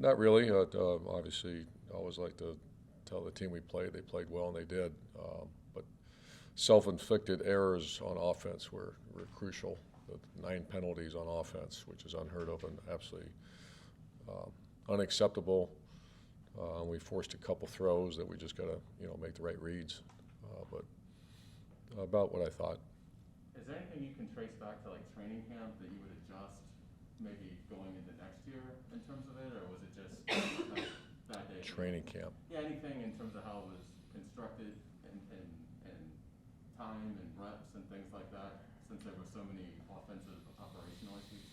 Not really. Obviously, I always like to tell the team we played they played well, and they did. But self-inflicted errors on offense were crucial. The 9 penalties on offense, which is unheard of and absolutely uh, unacceptable. We forced a couple throws that we just got to make the right reads. But about what I thought. Is there anything you can trace back to like training camp that you would adjust maybe going into next year in terms of it, or was it just that day? Training camp. Yeah, anything in terms of how it was constructed and time and reps and things like that, since there were so many offensive operational issues?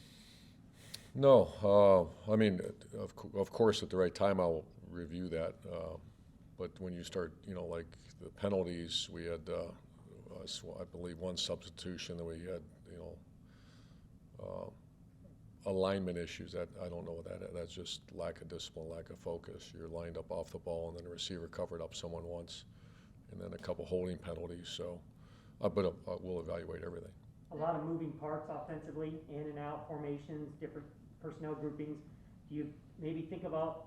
No, I mean, of course, at the right time I'll review that. But when you start, like the penalties, we had, I believe, one substitution that we had, uh, alignment issues. That I don't know what that's just lack of discipline, lack of focus. You're lined up off the ball, and then the receiver covered up someone once, and then a couple holding penalties. So, but we'll evaluate everything. A lot of moving parts offensively, in and out formations, different personnel groupings. Do you maybe think about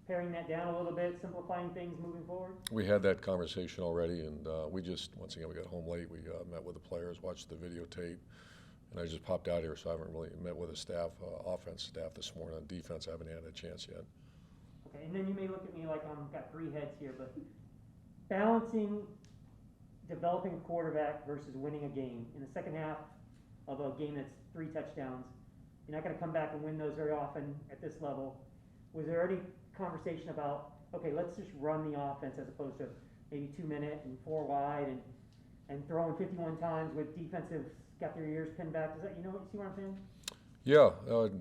paring that down a little bit, simplifying things moving forward? We had that conversation already, and we just, once again, we got home late. We met with the players, watched the videotape, and I just popped out here, so I haven't really met with the staff, offense staff this morning. On defense, I haven't had a chance yet. Okay, and then you may look at me like I've got 3 heads here, but balancing developing a quarterback versus winning a game in the second half of a game that's 3 touchdowns, you're not going to come back and win those very often at this level. Was there any conversation about, okay, let's just run the offense as opposed to maybe 2-minute and 4 wide and throwing 51 times with defensive got their ears pinned back? Is that, you see what I'm saying? Yeah,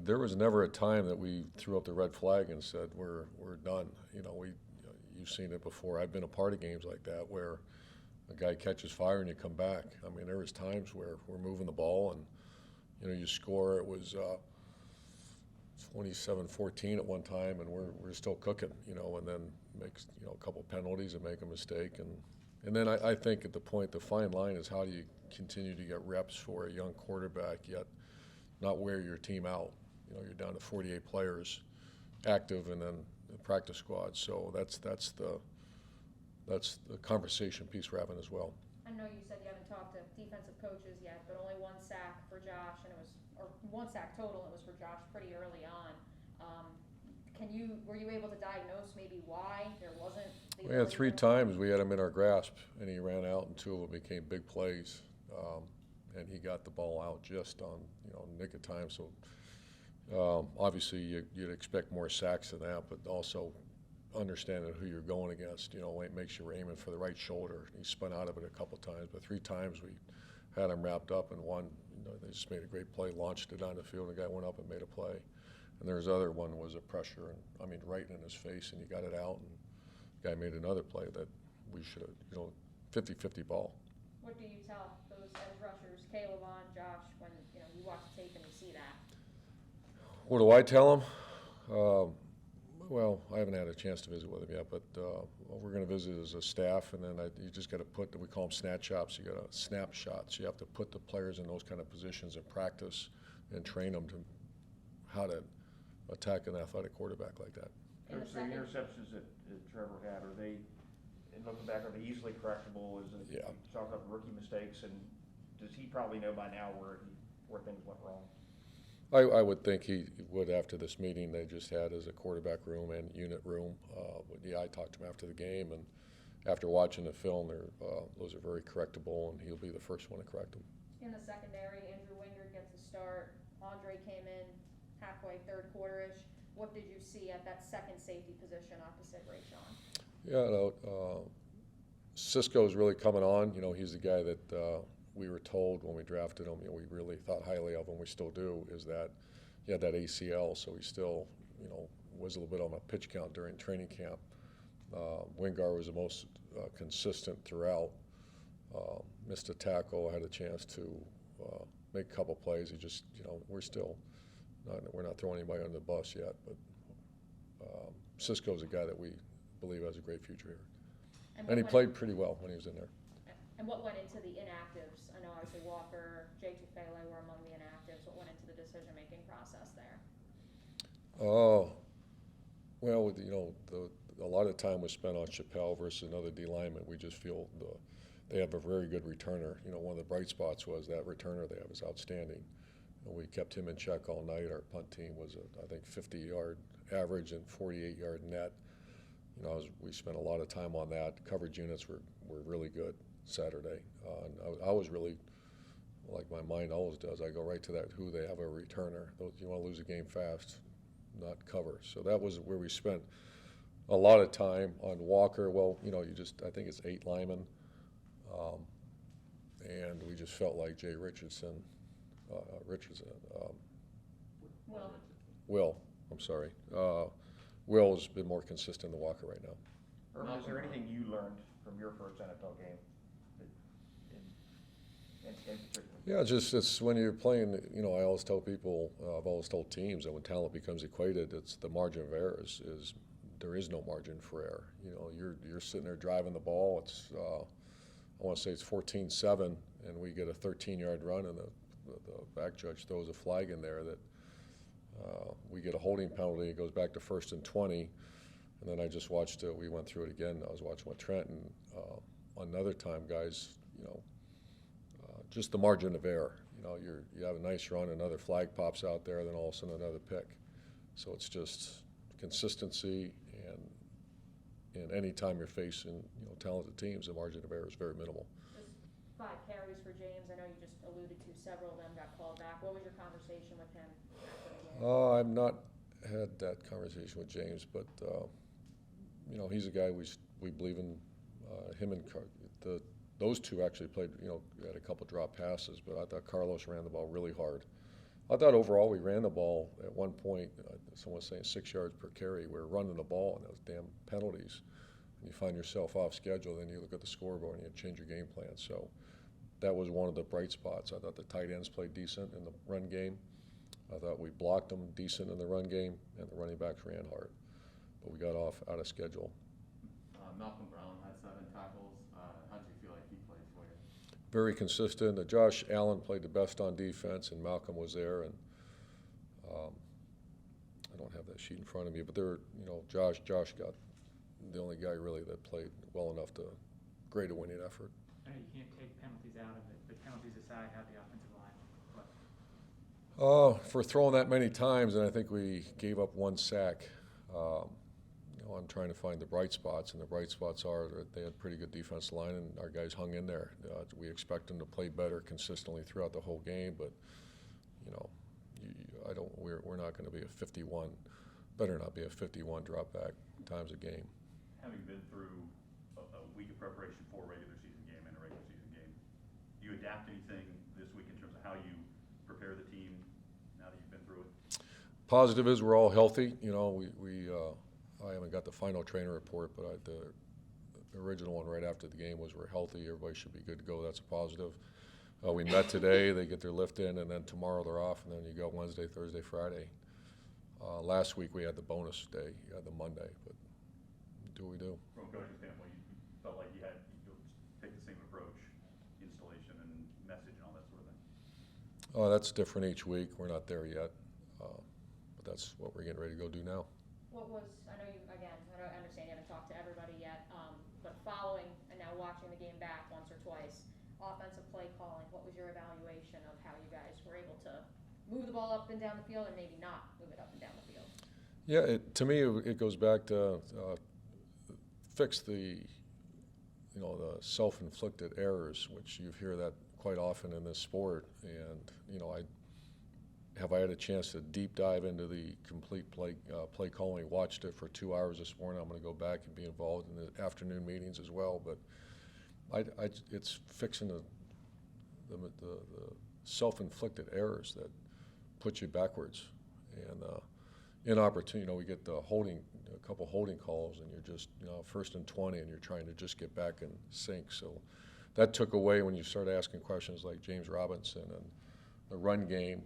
there was never a time that we threw up the red flag and said we're done. You've seen it before. I've been a part of games like that where a guy catches fire and you come back. I mean, there was times where we're moving the ball and you score. It was 27-14 at one time, and we're still cooking. And then makes a couple penalties and make a mistake, and then I think at the point the fine line is how do you continue to get reps for a young quarterback yet not wear your team out. You're down to 48 players active and then the practice squad. So that's the conversation piece we're having as well. I know you said you haven't talked to defensive coaches yet, but only 1 sack for Josh, and or 1 sack total, and it was for Josh pretty early on. Were you able to diagnose maybe why there wasn't? We had 3 times we had him in our grasp, and he ran out, and 2 of them became big plays, and he got the ball out just on nick of time. So obviously you'd expect more sacks than that, but also understanding who you're going against, it makes you aiming for the right shoulder. He spun out of it a couple times, but 3 times we had him wrapped up, and one, they just made a great play, launched it on the field, and the guy went up and made a play. And there's other one was a pressure, and right in his face, and he got it out, and the guy made another play that we should have, 50-50 ball. What do you tell those edge rushers, Caleb, Josh, when you watch the tape and you see that? What do I tell them? Well, I haven't had a chance to visit with him yet, but we're going to visit as a staff, and then you just got to we call them snapshots. You got to snapshots. You have to put the players in those kind of positions in practice and train them to how to attack an athletic quarterback like that. Coach, the interceptions that Trevor had, are they, in looking back, are they easily correctable? Yeah. You talk about rookie mistakes, and does he probably know by now where things went wrong? I would think he would after this meeting they just had as a quarterback room and unit room. I talked to him after the game, and after watching the film, those are very correctable, and he'll be the first one to correct them. In the secondary, Andrew Wingard gets a start. Andre came in halfway, 3rd quarter-ish. What did you see at that second safety position opposite Rayshon? Yeah, Cisco's really coming on. He's the guy that we were told when we drafted him, we really thought highly of him, we still do, is that he had that ACL, so he still, was a little bit on a pitch count during training camp. Wingard was the most consistent throughout. Missed a tackle, had a chance to make a couple plays. He just, we're not throwing anybody under the bus yet, but Cisco's a guy that we believe has a great future here. And he played pretty well when he was in there. And what went into the inactives? I know obviously Walker, Jay Tufele were among the inactives. What went into the decision-making process there? Oh, Well, with, a lot of time was spent on Chappelle versus another D lineman. We just feel they have a very good returner. One of the bright spots was that returner they have is outstanding. And we kept him in check all night. Our punt team was, I think, 50-yard average and 48-yard net. We spent a lot of time on that. Coverage units were really good Saturday. And I was really, like my mind always does, I go right to that, who they have a returner. You want to lose a game fast, not cover. So that was where we spent a lot of time on Walker. Well, I think it's 8 linemen. And we just felt like Jay Richardson, Will, I'm sorry. Will has been more consistent than Walker right now. Urban, is there anything you learned from your first NFL game in particular? Yeah, it's when you're playing, I always tell people, I've always told teams that when talent becomes equated, it's the margin of error is there is no margin for error. You're sitting there driving the ball. It's I want to say it's 14-7, and we get a 13-yard run, and the back judge throws a flag in there that we get a holding penalty. It goes back to 1st and 20, and then I just watched it. We went through it again. I was watching with Trent, and another time, guys, just the margin of error. You have a nice run, another flag pops out there, then all of a sudden another pick. So it's just consistency, and any time you're facing talented teams, the margin of error is very minimal. Just 5 carries for James. I know you just alluded to several of them got called back. What was your conversation with him after the game? I've not had that conversation with James, but he's a guy we believe in. Him and those two actually played. Had a couple drop passes, but I thought Carlos ran the ball really hard. I thought overall we ran the ball at one point. Someone was saying 6 yards per carry. We were running the ball, and those damn penalties. And you find yourself off schedule, then you look at the scoreboard and you change your game plan. So that was one of the bright spots. I thought the tight ends played decent in the run game. I thought we blocked them decent in the run game, and the running backs ran hard. But we got out of schedule. Malcolm Brown had 7 tackles. How did you feel like he played for you? Very consistent. Josh Allen played the best on defense, and Malcolm was there. And I don't have that sheet in front of me, but Josh got the only guy really that played well enough to grade a winning effort. I know you can't take penalties out of it, but penalties aside, how the offensive line play? For throwing that many times, and I think we gave up 1 sack. I'm trying to find the bright spots, and the bright spots are that they had pretty good defense line, and our guys hung in there. We expect them to play better consistently throughout the whole game, but we're not going to be a 51. Better not be a 51 drop back times a game. Having been through a week of preparation for a regular season game and a regular season game, do you adapt anything this week in terms of how you prepare the team now that you've been through it? Positive is we're all healthy. I haven't got the final trainer report, but the original one right after the game was we're healthy. Everybody should be good to go. That's a positive. We met today. They get their lift in, and then tomorrow they're off, and then you go Wednesday, Thursday, Friday. Last week we had the bonus day. You had the Monday, but do what we do. From a coaching standpoint, you felt like you'll take the same approach, installation and message and all that sort of thing? That's different each week. We're not there yet, but that's what we're getting ready to go do now. I understand you haven't talked to everybody yet, but following and now watching the game back once or twice, offensive play calling, what was your evaluation of how you guys were able to move the ball up and down the field and maybe not move it up and down the field? Yeah, to me, it goes back to fix the self-inflicted errors, which you hear that quite often in this sport. And I had a chance to deep dive into the complete play calling. Watched it for 2 hours this morning. I'm going to go back and be involved in the afternoon meetings as well. But it's fixing the self-inflicted errors that put you backwards. And inopportune, we get a couple holding calls, and you're just 1st and 20, and you're trying to just get back in sync. So that took away when you start asking questions like James Robinson and the run game.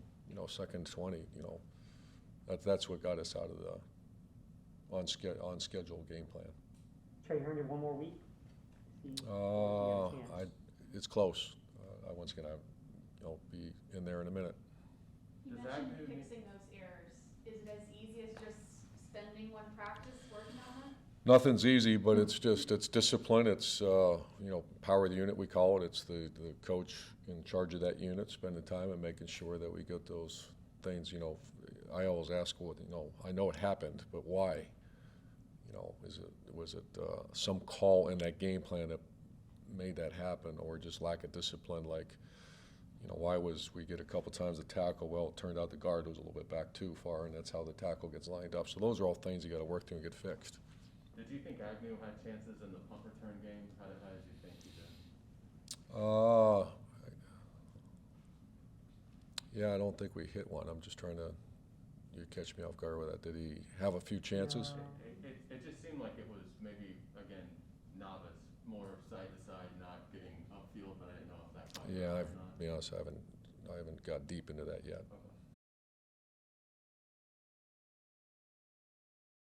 2nd and 20. That's what got us out of the on schedule game plan. Trey Herndon, 1 more week? It's close. Once again, I'll be in there in a minute. You Does mentioned that- fixing those errors. Is it as easy as just spending one practice working on that? Nothing's easy, but it's discipline. It's, power of the unit, we call it. It's the coach in charge of that unit, spending time and making sure that we get those things, I always ask, I know it happened, but why? Was it some call in that game plan that made that happen, or just lack of discipline? Like, why was we get a couple times the tackle? Well, it turned out the guard was a little bit back too far, and that's how the tackle gets lined up. So those are all things you got to work through and get fixed. Did you think Agnew had chances in the punt return game? How did you think he did? Yeah, I don't think we hit one. I'm just trying to, you catch me off guard with that. Did he have a few chances? No. It just seemed like it was maybe, again, novice, more side to side, not getting upfield, but I didn't know if that caught you Yeah, or to not. be honest, I haven't got deep into that yet. Okay.